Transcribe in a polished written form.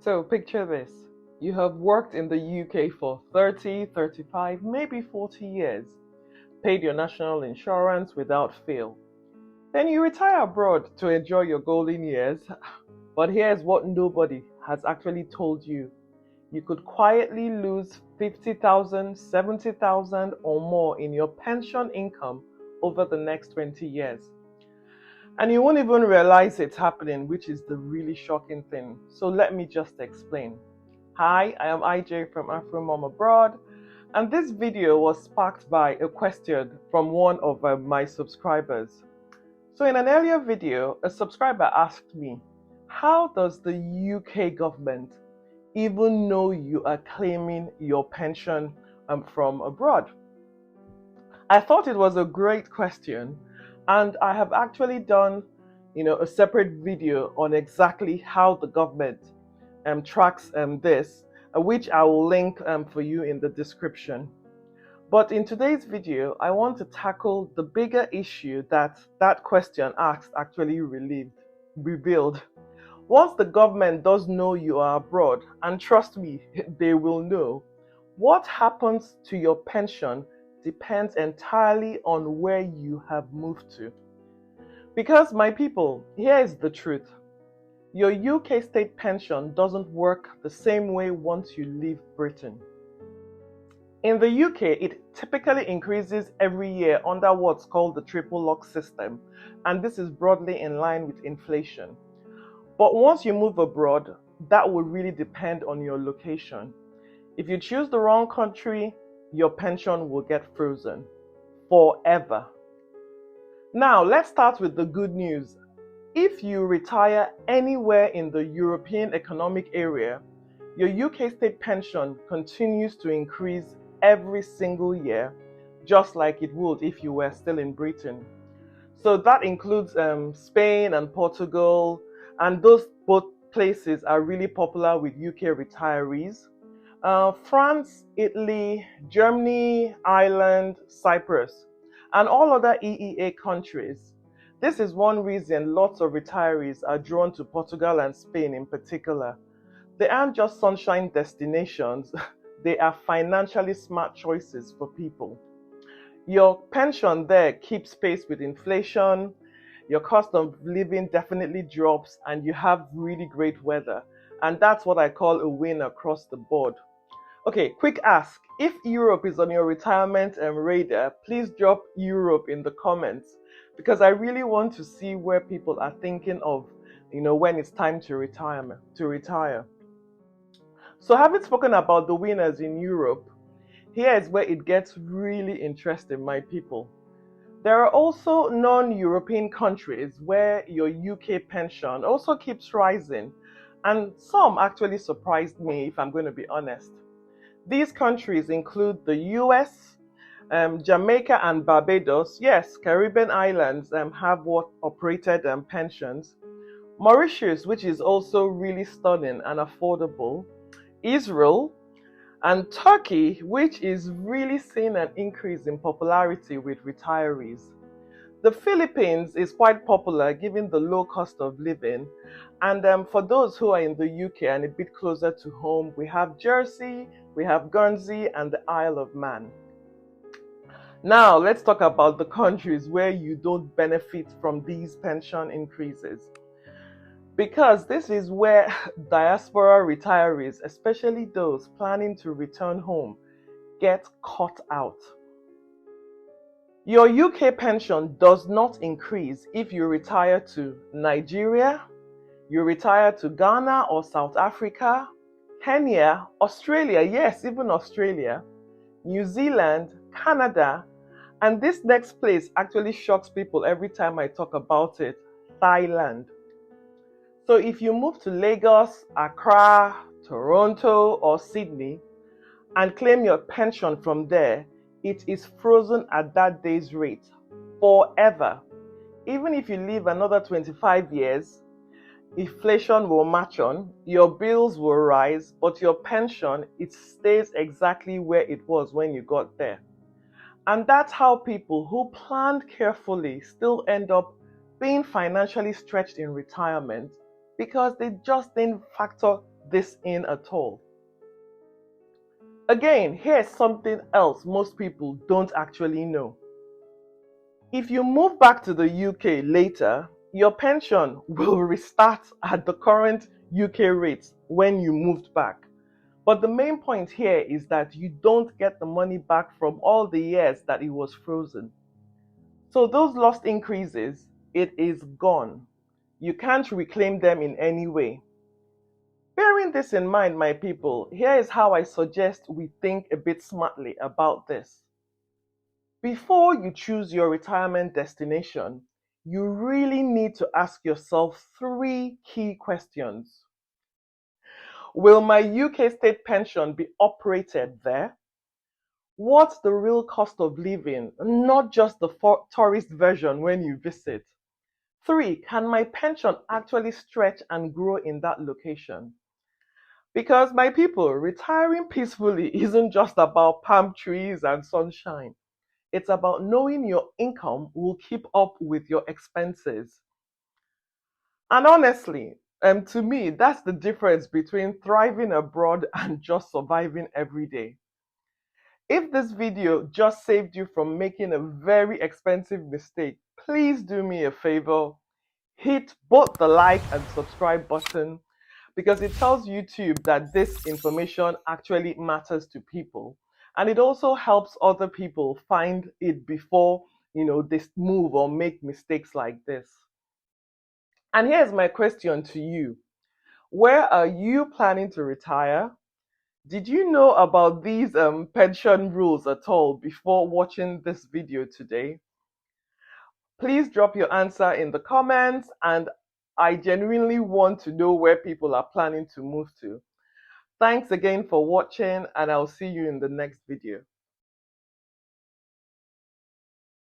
So picture this. You have worked in the UK for 30, 35, maybe 40 years, paid your national insurance without fail. Then you retire abroad to enjoy your golden years. But here's what nobody has actually told you. You could quietly lose 50,000, 70,000 or more in your pension income over the next 20 years. And you won't even realize it's happening, which is the really shocking thing. So let me just explain. Hi, I am IJ from Afro Mom Abroad, and this video was sparked by a question from one of my subscribers. So in an earlier video, a subscriber asked me, how does the UK government even know you are claiming your pension from abroad? I thought it was a great question, and I have actually done a separate video on exactly how the government tracks this, which I will link for you in the description. But in today's video, I want to tackle the bigger issue that question asked actually revealed. Once the government does know you are abroad, and trust me, they will know, what happens to your pension depends entirely on where you have moved to. Because my people, here is the truth. Your UK state pension doesn't work the same way once you leave Britain. In the UK, it typically increases every year under what's called the triple lock system, and this is broadly in line with inflation. But once you move abroad, that will really depend on your location. If you choose the wrong country, your pension will get frozen forever. Now, let's start with the good news. If you retire anywhere in the European Economic Area, your UK state pension continues to increase every single year, just like it would if you were still in Britain. So that includes Spain and Portugal, and those both places are really popular with UK retirees. France, Italy, Germany, Ireland, Cyprus, and all other EEA countries. This is one reason lots of retirees are drawn to Portugal and Spain in particular. They aren't just sunshine destinations, they are financially smart choices for people. Your pension there keeps pace with inflation, your cost of living definitely drops, and you have really great weather. And that's what I call a win across the board. Okay, quick ask. If Europe is on your retirement radar, please drop Europe in the comments, because I really want to see where people are thinking of, when it's time to retire. So having spoken about the winners in Europe, here is where it gets really interesting, my people. There are also non-European countries where your UK pension also keeps rising, and some actually surprised me, if I'm going to be honest. These countries include the US, Jamaica and Barbados. Yes, Caribbean islands have what uprated pensions. Mauritius, which is also really stunning and affordable. Israel, and Turkey, which is really seeing an increase in popularity with retirees. The Philippines is quite popular given the low cost of living. And for those who are in the UK and a bit closer to home, we have Jersey, we have Guernsey, and the Isle of Man. Now, let's talk about the countries where you don't benefit from these pension increases. Because this is where diaspora retirees, especially those planning to return home, get caught out. Your UK pension does not increase if you retire to Nigeria, you retire to Ghana or South Africa, Kenya, Australia, yes, even Australia, New Zealand, Canada, and this next place actually shocks people every time I talk about it, Thailand. So if you move to Lagos, Accra, Toronto, or Sydney and claim your pension from there, it is frozen at that day's rate forever. Even if you live another 25 years, inflation will match on, your bills will rise, but your pension, it stays exactly where it was when you got there. And that's how people who planned carefully still end up being financially stretched in retirement, because they just didn't factor this in at all. Again, here's something else most people don't actually know. If you move back to the UK later, your pension will restart at the current UK rates when you moved back. But the main point here is that you don't get the money back from all the years that it was frozen. So those lost increases, it is gone. You can't reclaim them in any way. Bearing this in mind, my people, here is how I suggest we think a bit smartly about this. Before you choose your retirement destination, you really need to ask yourself 3 key questions. Will my UK state pension be uprated there? What's the real cost of living, not just the tourist version when you visit? 3, can my pension actually stretch and grow in that location? Because my people, retiring peacefully isn't just about palm trees and sunshine. It's about knowing your income will keep up with your expenses. And honestly, to me, that's the difference between thriving abroad and just surviving every day. If this video just saved you from making a very expensive mistake, please do me a favor. Hit both the like and subscribe button because it tells YouTube that this information actually matters to people. And it also helps other people find it before, they move or make mistakes like this. And here's my question to you. Where are you planning to retire? Did you know about these pension rules at all before watching this video today? Please drop your answer in the comments, and I genuinely want to know where people are planning to move to. Thanks again for watching, and I'll see you in the next video.